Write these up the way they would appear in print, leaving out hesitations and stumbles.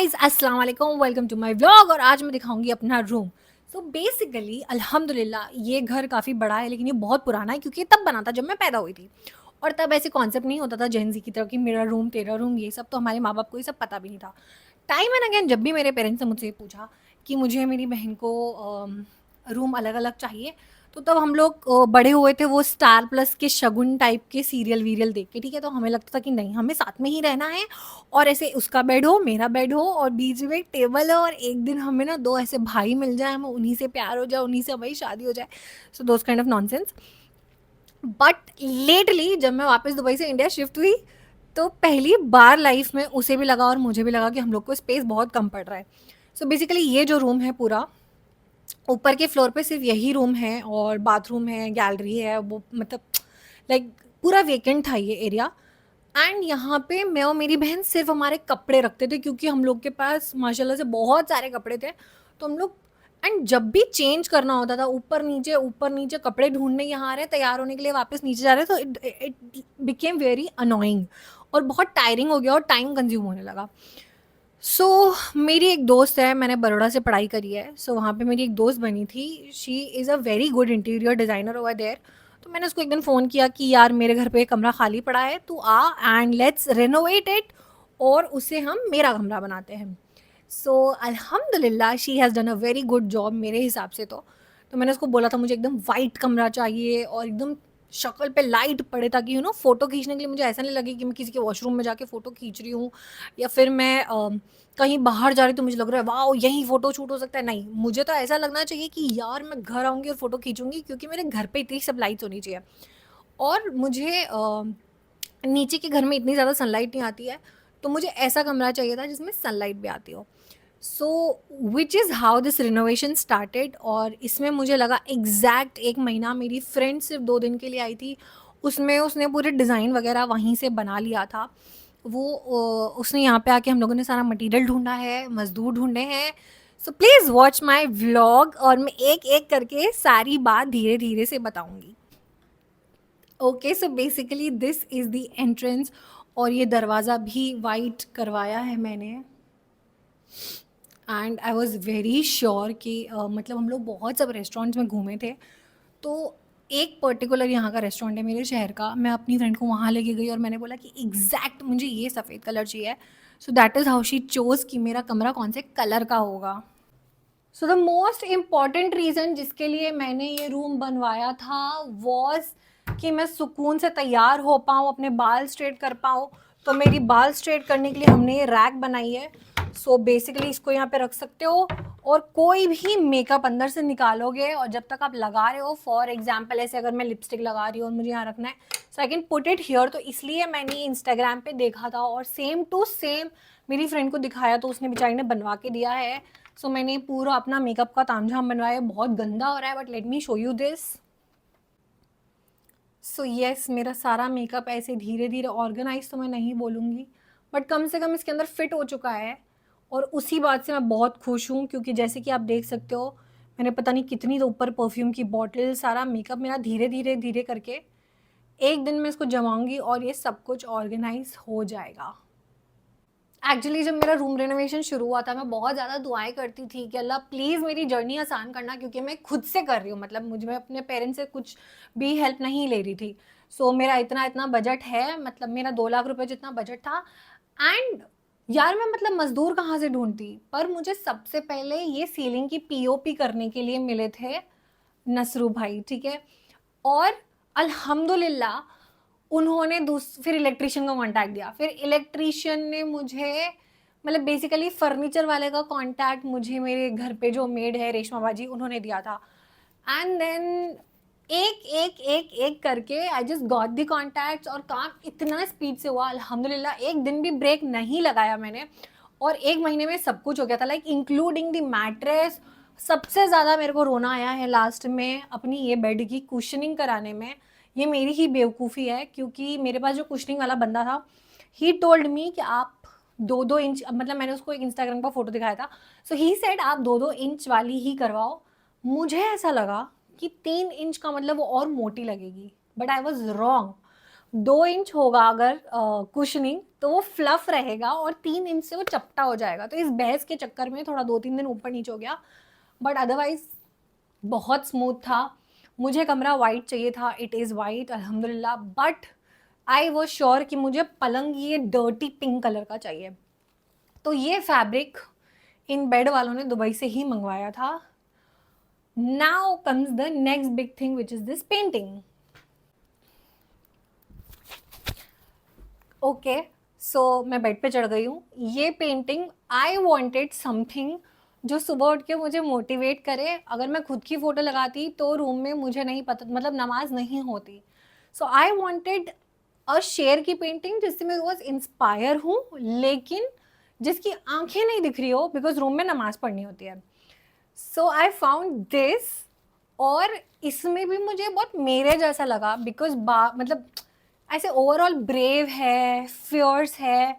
Guys अस्सलाम वालेकुम, welcome to my vlog. और आज मैं दिखाऊंगी अपना रूम। सो बेसिकली अल्हम्दुलिल्लाह ये घर काफ़ी बड़ा है, लेकिन ये बहुत पुराना है क्योंकि ये तब बना था जब मैं पैदा हुई थी। और तब ऐसे कॉन्सेप्ट नहीं होता था जेंजी की तरह कि मेरा रूम तेरा रूम, ये सब तो हमारे माँ बाप को ये सब पता भी नहीं था। टाइम एंड अगेन जब भी मेरे पेरेंट्स ने मुझसे ये पूछा कि मुझे मेरी बहन को रूम अलग अलग चाहिए, तो तब हम लोग बड़े हुए थे वो स्टार प्लस के शगुन टाइप के सीरियल वीरियल देख के, ठीक है। तो हमें लगता था कि नहीं, हमें साथ में ही रहना है और ऐसे उसका बेड हो मेरा बेड हो और बीच में एक टेबल हो, और एक दिन हमें ना दो ऐसे भाई मिल जाए, हमें उन्हीं से प्यार हो जाए, उन्हीं से हमारी शादी हो जाए। So those kind of nonsense. But lately जब मैं वापस दुबई से इंडिया शिफ्ट हुई, तो पहली बार लाइफ में उसे भी लगा और मुझे भी लगा कि हम लोग को स्पेस बहुत कम पड़ रहा है। सो बेसिकली ये जो रूम है पूरा, ऊपर के फ्लोर पे सिर्फ यही रूम है और बाथरूम है, गैलरी है, वो मतलब लाइक पूरा वेकेंट था ये एरिया। एंड यहाँ पे मैं और मेरी बहन सिर्फ हमारे कपड़े रखते थे क्योंकि हम लोग के पास माशाल्लाह से बहुत सारे कपड़े थे। तो हम लोग एंड जब भी चेंज करना होता था, ऊपर नीचे कपड़े ढूंढने यहाँ आ रहे हैं, तैयार होने के लिए वापस नीचे जा रहे हैं, तो इट बिकेम वेरी अनोइंग और बहुत टायरिंग हो गया और टाइम कंज्यूम होने लगा। मेरी एक दोस्त है, मैंने बड़ौदा से पढ़ाई करी है। वहाँ पे मेरी एक दोस्त बनी थी। She is a very good interior designer over there. तो मैंने उसको एक दिन फ़ोन किया कि यार मेरे घर पे कमरा खाली पड़ा है, तू आ एंड लेट्स रेनोवेट इट और उसे हम मेरा कमरा बनाते हैं। अल्हम्दुलिल्लाह she has done a very good job मेरे हिसाब से। तो मैंने उसको बोला था मुझे एकदम वाइट कमरा चाहिए और एकदम शक्ल पे लाइट पड़े, ताकि फ़ोटो खींचने के लिए मुझे ऐसा नहीं लगे कि मैं किसी के वॉशरूम में जाके फ़ोटो खींच रही हूँ, या फिर मैं कहीं बाहर जा रही तो मुझे लग रहा है वाओ यहीं फ़ोटो शूट हो सकता है। नहीं, मुझे तो ऐसा लगना चाहिए कि यार मैं घर आऊँगी और फ़ोटो खींचूँगी, क्योंकि मेरे घर पे इतनी सब लाइट्स होनी चाहिए। और मुझे नीचे के घर में इतनी ज़्यादा सनलाइट नहीं आती है, तो मुझे ऐसा कमरा चाहिए था जिसमें सनलाइट भी आती हो। So which is how this renovation started. और इसमें मुझे लगा एग्जैक्ट 1 महीना। मेरी फ्रेंड सिर्फ 2 दिन के लिए आई थी, उसमें उसने पूरे डिज़ाइन वगैरह वहीं से बना लिया था। उसने यहाँ पे आके हम लोगों ने सारा मटेरियल ढूंढा है, मज़दूर ढूंढे हैं। So please watch my vlog और मैं एक एक करके सारी बात धीरे धीरे से बताऊँगी। Okay, so basically this is the entrance. और ये दरवाज़ा भी वाइट करवाया है मैंने। And I was very sure कि मतलब हम लोग बहुत सब रेस्टोरेंट्स में घूमे थे, तो एक पर्टिकुलर यहाँ का रेस्टोरेंट है मेरे शहर का, मैं अपनी फ्रेंड को वहाँ लेके गई और मैंने बोला कि एग्जैक्ट मुझे ये सफ़ेद कलर चाहिए। So that is how she chose कि मेरा कमरा कौन से कलर का होगा। So the most important reason जिसके लिए मैंने ये रूम बनवाया था वॉज कि मैं सुकून से तैयार हो पाऊँ, अपने बाल स्ट्रेट कर पाऊँ। तो मेरी बाल स्ट्रेट करने के लिए हमने ये रैक बनाई है। बेसिकली इसको यहाँ पे रख सकते हो और कोई भी मेकअप अंदर से निकालोगे और जब तक आप लगा रहे हो, फॉर एग्जाम्पल ऐसे अगर मैं लिपस्टिक लगा रही हूँ और मुझे यहाँ रखना है, so I can put it here. तो इसलिए मैंने इंस्टाग्राम पे देखा था और सेम टू सेम मेरी फ्रेंड को दिखाया, तो उसने बेचारी ने बनवा के दिया है। मैंने पूरा अपना मेकअप का तामझाम बनवाया। बहुत गंदा हो रहा है, but let me show you this. Yes, मेरा सारा मेकअप ऐसे धीरे धीरे ऑर्गेनाइज तो मैं नहीं बोलूँगी, बट कम से कम इसके अंदर फिट हो चुका है। और उसी बात से मैं बहुत खुश हूँ, क्योंकि जैसे कि आप देख सकते हो मैंने पता नहीं कितनी तो ऊपर परफ्यूम की बॉटल, सारा मेकअप मेरा धीरे धीरे धीरे करके एक दिन मैं इसको जमाऊँगी और ये सब कुछ ऑर्गेनाइज हो जाएगा। एक्चुअली जब मेरा रूम रेनोवेशन शुरू हुआ था, मैं बहुत ज़्यादा दुआएं करती थी कि अल्लाह प्लीज़ मेरी जर्नी आसान करना, क्योंकि मैं खुद से कर रही हूँ, मतलब मुझे मैं अपने पेरेंट्स से कुछ भी हेल्प नहीं ले रही थी। मेरा इतना इतना बजट है, मतलब मेरा 2 लाख रुपए जितना बजट था। एंड यार मैं मतलब मज़दूर कहाँ से ढूंढती, पर मुझे सबसे पहले ये सीलिंग की पीओपी करने के लिए मिले थे नसरू भाई, ठीक है। और अल्हम्दुलिल्लाह उन्होंने फिर इलेक्ट्रिशियन का कांटेक्ट दिया। फिर इलेक्ट्रिशियन ने मुझे मतलब बेसिकली फर्नीचर वाले का कांटेक्ट मुझे मेरे घर पे जो मेड है रेशमा बाजी, उन्होंने दिया था। एंड देन एक एक एक एक करके I just got the contacts और काम इतना स्पीड से हुआ अल्हम्दुलिल्लाह। एक दिन भी ब्रेक नहीं लगाया मैंने और 1 महीने में सब कुछ हो गया था, लाइक इंक्लूडिंग द मैट्रेस। सबसे ज़्यादा मेरे को रोना आया है लास्ट में अपनी ये बेड की कुशनिंग कराने में। ये मेरी ही बेवकूफ़ी है, क्योंकि मेरे पास जो कुशनिंग वाला बंदा था, ही टोल्ड मी कि आप 2-2 इंच, मतलब मैंने उसको एक इंस्टाग्राम का फोटो दिखाया था। ही सेड आप 2-2 इंच वाली ही करवाओ। मुझे ऐसा लगा कि 3 इंच का मतलब वो और मोटी लगेगी, but I was wrong. 2 inch होगा अगर कुशनिंग तो वो फ्लफ रहेगा और 3 इंच से वो चपटा हो जाएगा। तो इस बहस के चक्कर में थोड़ा 2-3 दिन ऊपर नीचे हो गया, बट अदरवाइज़ बहुत स्मूथ था। मुझे कमरा वाइट चाहिए था, इट इज़ वाइट अल्हम्दुलिल्लाह, बट आई वाज़ श्योर कि मुझे पलंग ये डर्टी पिंक कलर का चाहिए। तो ये फैब्रिक इन बेड वालों ने दुबई से ही मंगवाया था। Now comes the next big thing which is this painting. Okay, so मैं बेड पे चढ़ गई हूँ। ये पेंटिंग आई वॉन्टेड समथिंग जो सुबह उठ के मुझे मोटिवेट करे। अगर मैं खुद की फ़ोटो लगाती तो रूम में मुझे नहीं पता, मतलब नमाज नहीं होती। सो आई वॉन्टेड अ शेर की पेंटिंग जिससे मैं रोज़ इंस्पायर हूँ, लेकिन जिसकी आंखें नहीं दिख रही हो, बिकॉज रूम में नमाज पढ़नी होती है। सो आई फाउंड दिस, और इसमें भी मुझे बहुत मेरे जैसा लगा, बिकॉज मतलब ऐसे ओवरऑल ब्रेव है, फियर्स है,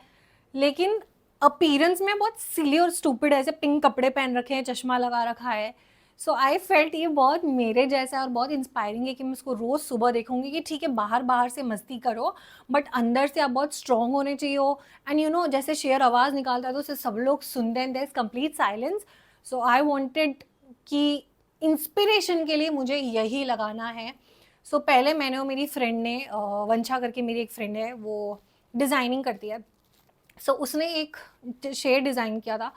लेकिन अपीयरेंस में बहुत सिली और स्टूपिड है। ऐसे पिंक कपड़े पहन रखे हैं, चश्मा लगा रखा है। सो आई फेल्ट ये बहुत मेरे जैसा है और बहुत इंस्पायरिंग है कि मैं उसको रोज़ सुबह देखूंगी कि ठीक है, बाहर बाहर से मस्ती करो बट अंदर से आप बहुत स्ट्रॉन्ग होने चाहिए हो। एंड यू नो, जैसे शेर आवाज़ निकालता है तो उसे सब लोग सुनते हैं, there is complete silence. So I wanted कि इंस्पिरेशन के लिए मुझे यही लगाना है। सो पहले मैंने और मेरी फ्रेंड ने, वंशा करके मेरी एक फ्रेंड है, वो डिज़ाइनिंग करती है। सो उसने एक शेड डिज़ाइन किया था,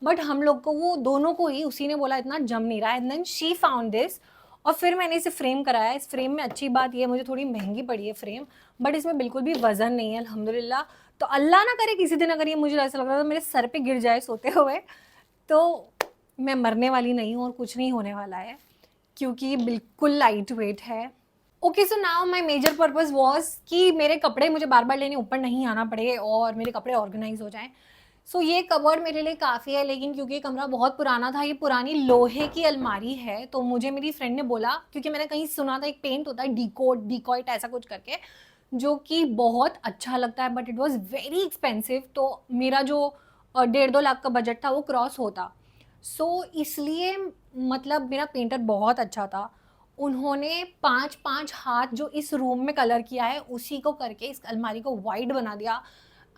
बट हम लोग को, वो दोनों को ही उसी ने बोला इतना जम नहीं रहा है। And then she found this, और फिर मैंने इसे फ्रेम कराया। इस फ्रेम में अच्छी बात ये, मुझे थोड़ी महंगी पड़ी है फ्रेम, बट इसमें बिल्कुल भी वजन नहीं है अल्हम्दुलिल्लाह। तो अल्लाह ना करे किसी दिन अगर ये, मुझे ऐसा लग रहा था मेरे सर पे गिर जाए सोते हुए, तो मैं मरने वाली नहीं हूँ और कुछ नहीं होने वाला है, क्योंकि ये बिल्कुल लाइट वेट है। Okay, so now my major purpose was कि मेरे कपड़े मुझे बार बार लेने ऊपर नहीं आना पड़े और मेरे कपड़े ऑर्गेनाइज हो जाएं। सो ये कवर्ड मेरे लिए काफ़ी है, लेकिन क्योंकि ये कमरा बहुत पुराना था, ये पुरानी लोहे की अलमारी है, तो मुझे मेरी फ्रेंड ने बोला, क्योंकि मैंने कहीं सुना था एक पेंट होता है डिकॉइट ऐसा कुछ करके, जो कि बहुत अच्छा लगता है, but it was very expensive. तो मेरा जो 1.5-2 लाख का बजट था वो क्रॉस होता। सो इसलिए मतलब मेरा पेंटर बहुत अच्छा था। उन्होंने 5-5 हाथ जो इस रूम में कलर किया है उसी को करके इस अलमारी को वाइट बना दिया।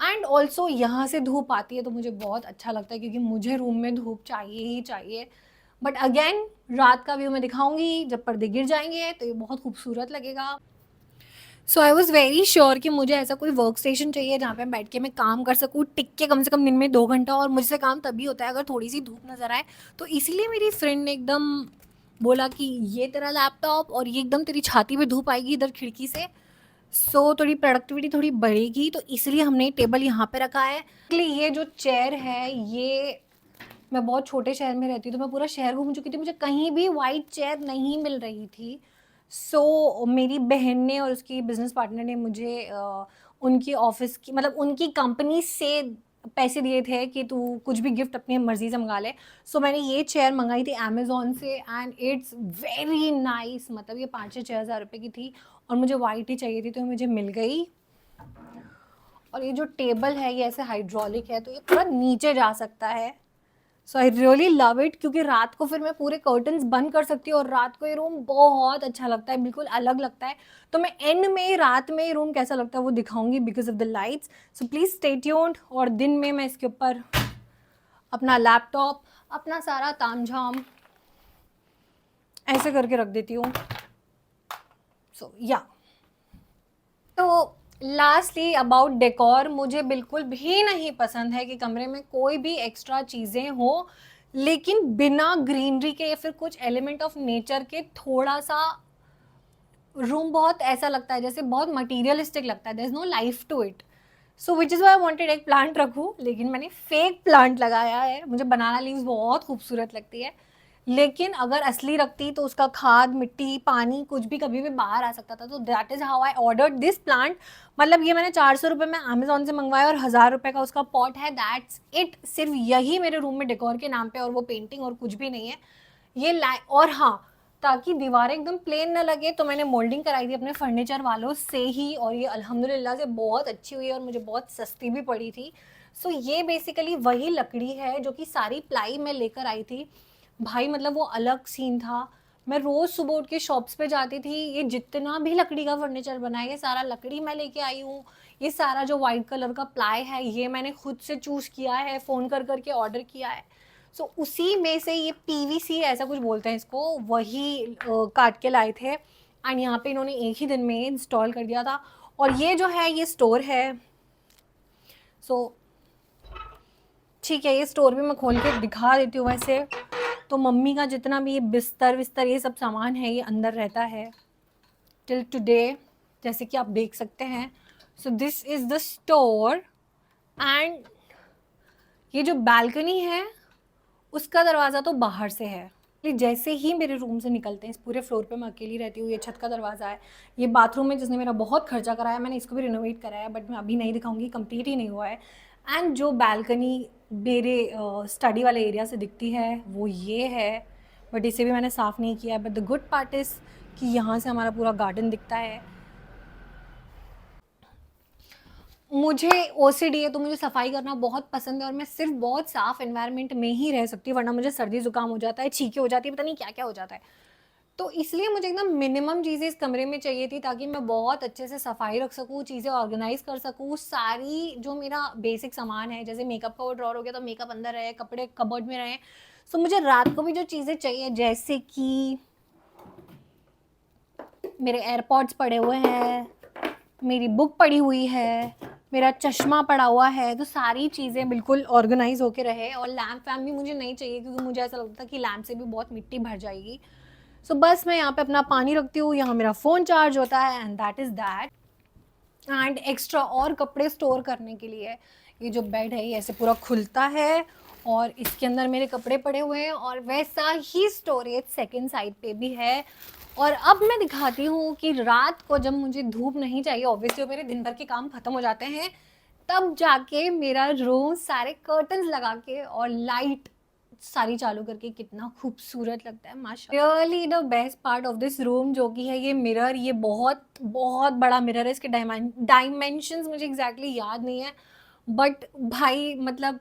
एंड ऑल्सो यहाँ से धूप आती है तो मुझे बहुत अच्छा लगता है, क्योंकि मुझे रूम में धूप चाहिए ही चाहिए। बट अगेन, रात का व्यू मैं दिखाऊंगी, जब पर्दे गिर जाएंगे तो ये बहुत खूबसूरत लगेगा। सो आई वॉज़ वेरी श्योर कि मुझे ऐसा कोई वर्क स्टेशन चाहिए जहाँ पे बैठ के मैं काम कर सकूँ टिक के, कम से कम दिन में 2 घंटा। और मुझसे काम तभी होता है अगर थोड़ी सी धूप नज़र आए। तो इसीलिए मेरी फ्रेंड ने एकदम बोला कि ये तेरा लैपटॉप, और ये एकदम तेरी छाती पे धूप आएगी इधर खिड़की से, सो थोड़ी प्रोडक्टिविटी थोड़ी बढ़ेगी। तो इसलिए हमने टेबल यहाँ पे रखा है। ये जो चेयर है, ये मैं बहुत छोटे शहर में रहती हूँ तो मैं पूरा शहर घूम चुकी थी, मुझे कहीं भी वाइट चेयर नहीं मिल रही थी। सो मेरी बहन ने और उसकी बिजनेस पार्टनर ने मुझे उनकी ऑफिस की, मतलब उनकी कंपनी से पैसे दिए थे कि तू कुछ भी गिफ्ट अपनी मर्जी से मंगा ले। सो मैंने ये चेयर मंगाई थी अमेजोन से, एंड इट्स वेरी नाइस। मतलब ये 5,000 से 6,000 रुपये की थी और मुझे वाइट ही चाहिए थी तो मुझे मिल गई। और ये जो टेबल है ये ऐसे हाइड्रोलिक है, तो ये पूरा नीचे जा सकता है। So I really love it, क्योंकि रात को फिर मैं पूरे कर्टन्स बंद कर सकती हूँ और रात को ये रूम बहुत अच्छा लगता है, बिल्कुल अलग लगता है। तो मैं एंड में रात में ये रूम कैसा लगता है वो दिखाऊंगी because of the lights. So please stay tuned. और दिन में मैं इसके ऊपर अपना लैपटॉप, अपना सारा तामझाम ऐसे करके रख देती हूँ। सो या, तो लास्टली अबाउट डेकोर, मुझे बिल्कुल भी नहीं पसंद है कि कमरे में कोई भी एक्स्ट्रा चीज़ें हो, लेकिन बिना ग्रीनरी के या फिर कुछ एलिमेंट ऑफ नेचर के थोड़ा सा रूम बहुत ऐसा लगता है जैसे बहुत मटीरियलिस्टिक लगता है, there is no life to it. So which is why I wanted एक प्लांट रखूँ, लेकिन मैंने फेक प्लांट लगाया है। मुझे बनाना लीव्स बहुत खूबसूरत लगती है, लेकिन अगर असली रखती तो उसका खाद, मिट्टी, पानी कुछ भी कभी भी बाहर आ सकता था। तो that is how I ordered this plant. मतलब ये मैंने 400 रुपये में अमेजोन से मंगवाया और 1,000 रुपये का उसका पॉट है, दैट्स इट। सिर्फ यही मेरे रूम में डेकोर के नाम पे, और वो पेंटिंग और कुछ भी नहीं है। ये और हाँ, ताकि दीवारें एकदम प्लेन ना लगे तो मैंने मोल्डिंग कराई थी अपने फर्नीचर वालों से ही, और ये अल्हम्दुलिल्लाह से बहुत अच्छी हुई है और मुझे बहुत सस्ती भी पड़ी थी। सो ये बेसिकली वही लकड़ी है जो कि सारी प्लाई मैं लेकर आई थी भाई, मतलब वो अलग सीन था। मैं रोज़ सुबह उठ के शॉप्स पे जाती थी, ये जितना भी लकड़ी का फर्नीचर बना है ये सारा लकड़ी मैं लेके आई हूँ। ये सारा जो वाइट कलर का प्लाई है ये मैंने खुद से चूज़ किया है, फ़ोन कर करके ऑर्डर किया है। सो उसी में से ये पीवीसी ऐसा कुछ बोलते हैं इसको, वही काट के लाए थे एंड यहाँ पे इन्होंने एक ही दिन में इंस्टॉल कर दिया था। और ये जो है ये स्टोर है। सो ठीक है, ये स्टोर भी मैं खोल के दिखा देती हूँ। वैसे तो मम्मी का जितना भी ये बिस्तर विस्तर ये सब सामान है ये अंदर रहता है टिल टुडे, जैसे कि आप देख सकते हैं। So this is the store and ये जो बालकनी है उसका दरवाज़ा तो बाहर से है। जैसे ही मेरे रूम से निकलते हैं, इस पूरे फ्लोर पे मैं अकेली रहती हूँ, ये छत का दरवाज़ा है, ये बाथरूम है जिसने मेरा बहुत खर्चा कराया, मैंने इसको भी रिनोवेट कराया बट मैं अभी नहीं दिखाऊंगी, कंप्लीट ही नहीं हुआ है। एंड जो बालकनी मेरे स्टडी वाले एरिया से दिखती है वो ये है, बट इसे भी मैंने साफ़ नहीं किया है। But the good part is कि यहाँ से हमारा पूरा गार्डन दिखता है। मुझे ओसीडी है तो मुझे सफाई करना बहुत पसंद है और मैं सिर्फ बहुत साफ एनवायरनमेंट में ही रह सकती हूँ, वरना मुझे सर्दी जुकाम हो जाता है, छींके हो जाती है, पता नहीं क्या क्या हो जाता है। तो इसलिए मुझे एकदम मिनिमम चीज़ें इस कमरे में चाहिए थी ताकि मैं बहुत अच्छे से सफाई रख सकूँ, चीज़ें ऑर्गेनाइज कर सकूँ। सारी जो मेरा बेसिक सामान है, जैसे मेकअप का वो ड्रॉर हो गया तो मेकअप अंदर रहे, कपड़े कबर्ड में रहे। सो मुझे रात को भी जो चीज़ें चाहिए, जैसे कि मेरे एयरपॉड्स पड़े हुए हैं, मेरी बुक पड़ी हुई है, मेरा चश्मा पड़ा हुआ है, तो सारी चीज़ें बिल्कुल ऑर्गेनाइज होके रहे। और लैम्प वैम्प भी मुझे नहीं चाहिए क्योंकि मुझे ऐसा लगता था कि लैम्प से भी बहुत मिट्टी भर जाएगी। सो बस मैं यहाँ पे अपना पानी रखती हूँ, यहाँ मेरा फ़ोन चार्ज होता है and that is that. And extra और कपड़े स्टोर करने के लिए ये जो बेड है ये ऐसे पूरा खुलता है और इसके अंदर मेरे कपड़े पड़े हुए हैं। और वैसा ही स्टोरेज सेकंड साइड पे भी है। और अब मैं दिखाती हूँ कि रात को जब मुझे धूप नहीं चाहिए, ऑब्वियसली मेरे दिन भर के काम खत्म हो जाते हैं, तब जाके मेरा रूम सारे कर्टन्स लगा के और लाइट सारी चालू करके कितना खूबसूरत लगता है माशाल्लाह। Really the best part of this room जो कि है ये मिरर, ये बहुत बहुत बड़ा मिरर है। इसके डायमेंशंस मुझे एग्जैक्टली याद नहीं है, बट भाई मतलब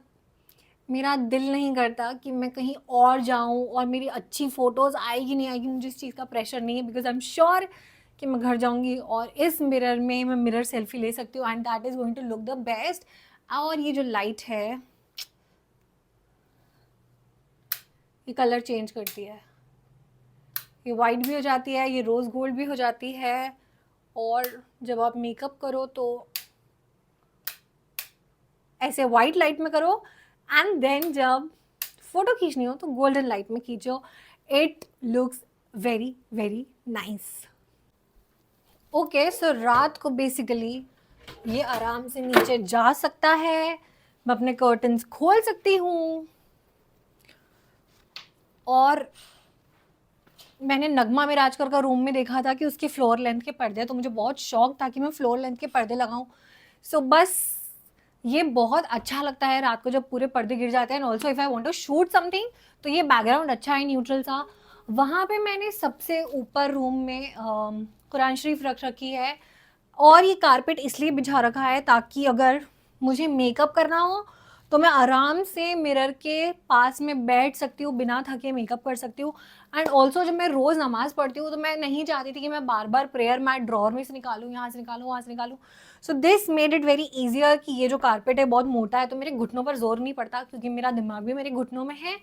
मेरा दिल नहीं करता कि मैं कहीं और जाऊं और मेरी अच्छी फ़ोटोज़ आएगी नहीं आएगी, मुझे इस चीज़ का प्रेशर नहीं है बिकॉज आई एम श्योर कि मैं घर जाऊंगी और इस मिरर में मैं मिरर सेल्फी ले सकती हूँ and that is going to look the best. और ये जो लाइट है ये कलर चेंज करती है, ये वाइट भी हो जाती है, ये रोज़ गोल्ड भी हो जाती है। और जब आप मेकअप करो तो ऐसे वाइट लाइट में करो एंड देन जब फोटो खींचनी हो तो गोल्डन लाइट में खींचो। It looks very very nice. Okay, so रात को बेसिकली ये आराम से नीचे जा सकता है, मैं अपने कर्टन्स खोल सकती हूँ। और मैंने नगमा मिराजकर का रूम में देखा था कि उसके फ्लोर लेंथ के पर्दे, तो मुझे बहुत शौक था कि मैं फ्लोर लेंथ के पर्दे लगाऊं। सो बस ये बहुत अच्छा लगता है रात को जब पूरे पर्दे गिर जाते हैं। And also if I want to shoot something तो ये बैकग्राउंड अच्छा है, न्यूट्रल सा। वहाँ पे मैंने सबसे ऊपर रूम में कुरान शरीफ रख रखी है और ये कारपेट इसलिए बिछा रखा है ताकि अगर मुझे मेकअप करना हो तो मैं आराम से मिरर के पास में बैठ सकती हूँ, बिना थके मेकअप कर सकती हूँ। एंड ऑल्सो जब मैं रोज़ नमाज़ पढ़ती हूँ तो मैं नहीं चाहती थी कि मैं बार बार प्रेयर मैट ड्रॉर में से निकालूँ, यहाँ से निकालूँ, वहाँ से निकालूँ। So this made it very easier कि ये जो कारपेट है बहुत मोटा है तो मेरे घुटनों पर जोर नहीं पड़ता क्योंकि मेरा दिमाग भी मेरे घुटनों में है।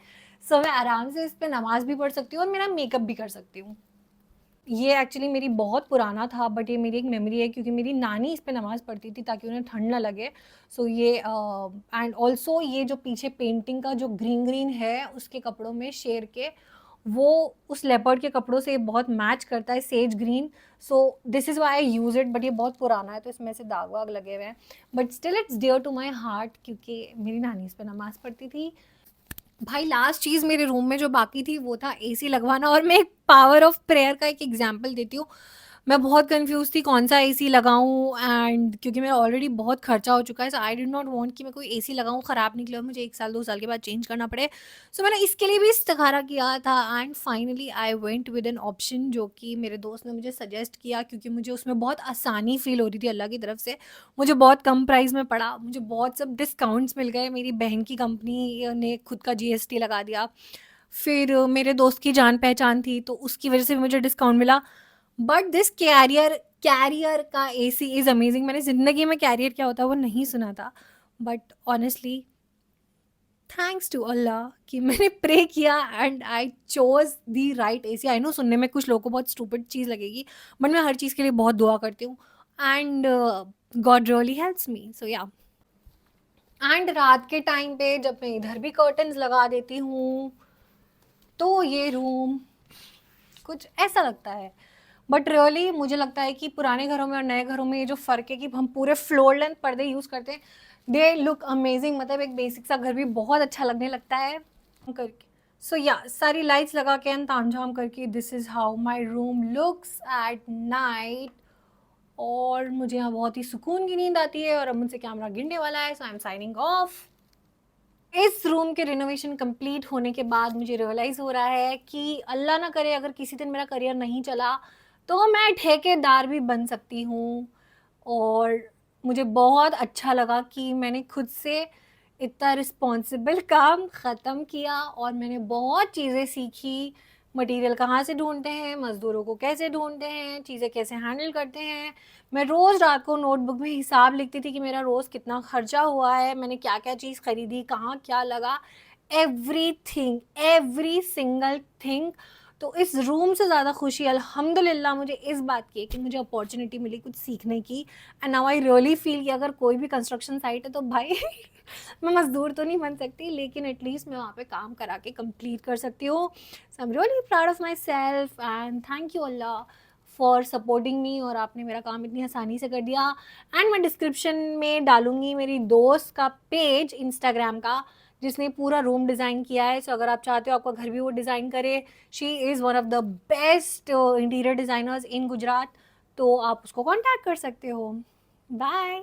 सो मैं आराम से इस पर नमाज भी पढ़ सकती हूँ और मेरा मेकअप भी कर सकती हूँ। ये एक्चुअली मेरी बहुत पुराना था बट ये मेरी एक मेमोरी है क्योंकि मेरी नानी इस पे नमाज़ पढ़ती थी ताकि उन्हें ठंड ना लगे। सो ये एंड ऑल्सो ये जो पीछे पेंटिंग का जो ग्रीन ग्रीन है उसके कपड़ों में शेर के, वो उस लेपर्ड के कपड़ों से बहुत मैच करता है, sage green. So this is why I use it. But ये बहुत पुराना है तो इसमें से दाग वाग लगे हुए हैं, but still it's dear to my heart क्योंकि मेरी नानी इस पर नमाज़ पढ़ती थी। भाई लास्ट चीज़ मेरे रूम में जो बाकी थी वो था एसी लगवाना। और मैं एक पावर ऑफ प्रेयर का एक एग्जांपल देती हूँ। मैं बहुत कंफ्यूज थी कौन सा एसी लगाऊं एंड क्योंकि मेरा ऑलरेडी बहुत खर्चा हो चुका है, so I did not want कि मैं कोई एसी लगाऊं ख़राब निकले और मुझे 1 साल 2 साल के बाद चेंज करना पड़े। सो मैंने इसके लिए भी इस्तिखारा किया था and finally I went with an option जो कि मेरे दोस्त ने मुझे सजेस्ट किया क्योंकि मुझे उसमें बहुत आसानी फील हो रही थी अल्लाह की तरफ से। मुझे बहुत कम प्राइस में पड़ा, मुझे बहुत सब डिस्काउंट्स मिल गए, मेरी बहन की कंपनी ने खुद का जीएसटी लगा दिया, फिर मेरे दोस्त की जान पहचान थी तो उसकी वजह से भी मुझे डिस्काउंट मिला। बट दिस कैरियर का एसी इज़ अमेजिंग। मैंने ज़िंदगी में कैरियर क्या होता है वो नहीं सुना था। But honestly thanks to Allah कि मैंने प्रे किया and I chose the right AC. I know सुनने में कुछ लोगों को बहुत स्टूपिड चीज़ लगेगी, बट मैं हर चीज़ के लिए बहुत दुआ करती हूँ and God really helps me. So yeah, and रात के टाइम पे जब मैं इधर भी कर्टन्स लगा देती हूँ तो ये रूम कुछ ऐसा लगता है। बट रियली मुझे लगता है कि पुराने घरों में और नए घरों में ये जो फ़र्क है कि हम पूरे फ्लोर लेंथ पर्दे यूज़ करते हैं, दे लुक अमेजिंग। मतलब एक बेसिक सा घर भी बहुत अच्छा लगने लगता है करके। सो या, सारी लाइट्स लगा के एंड तामझाम करके this is how my room looks at night. और मुझे यहाँ बहुत ही सुकून की नींद आती है। और अब मुझसे कैमरा गिरने वाला है, so I am signing off. इस रूम के रिनोवेशन कंप्लीट होने के बाद मुझे रियलाइज़ हो रहा है कि अल्लाह ना करे अगर किसी दिन मेरा करियर नहीं चला तो मैं ठेकेदार भी बन सकती हूँ। और मुझे बहुत अच्छा लगा कि मैंने खुद से इतना रिस्पॉन्सिबल काम ख़त्म किया और मैंने बहुत चीज़ें सीखी। मटेरियल कहाँ से ढूँढते हैं, मज़दूरों को कैसे ढूँढते हैं, चीज़ें कैसे हैंडल करते हैं। मैं रोज़ रात को नोटबुक में हिसाब लिखती थी कि मेरा रोज़ कितना खर्चा हुआ है, मैंने क्या-क्या चीज़ खरीदी, कहाँ क्या लगा, एवरीथिंग, एवरी सिंगल थिंग। तो इस रूम से ज़्यादा खुशी अल्हम्दुलिल्लाह मुझे इस बात की है कि मुझे अपॉर्च्युनिटी मिली कुछ सीखने की। And now I really feel कि अगर कोई भी कंस्ट्रक्शन साइट है तो भाई मैं मज़दूर तो नहीं बन सकती, लेकिन एटलीस्ट मैं वहाँ पे काम करा के कंप्लीट कर सकती हूँ। So I am really proud of myself and thank you Allah for supporting me. और आपने मेरा काम इतनी आसानी से कर दिया। एंड मैं डिस्क्रिप्शन में डालूँगी मेरी दोस्त का पेज इंस्टाग्राम का, जिसने पूरा रूम डिज़ाइन किया है। सो अगर आप चाहते हो आपका घर भी वो डिज़ाइन करे, she is one of the best interior designers in Gujarat, तो आप उसको कॉन्टैक्ट कर सकते हो। बाय।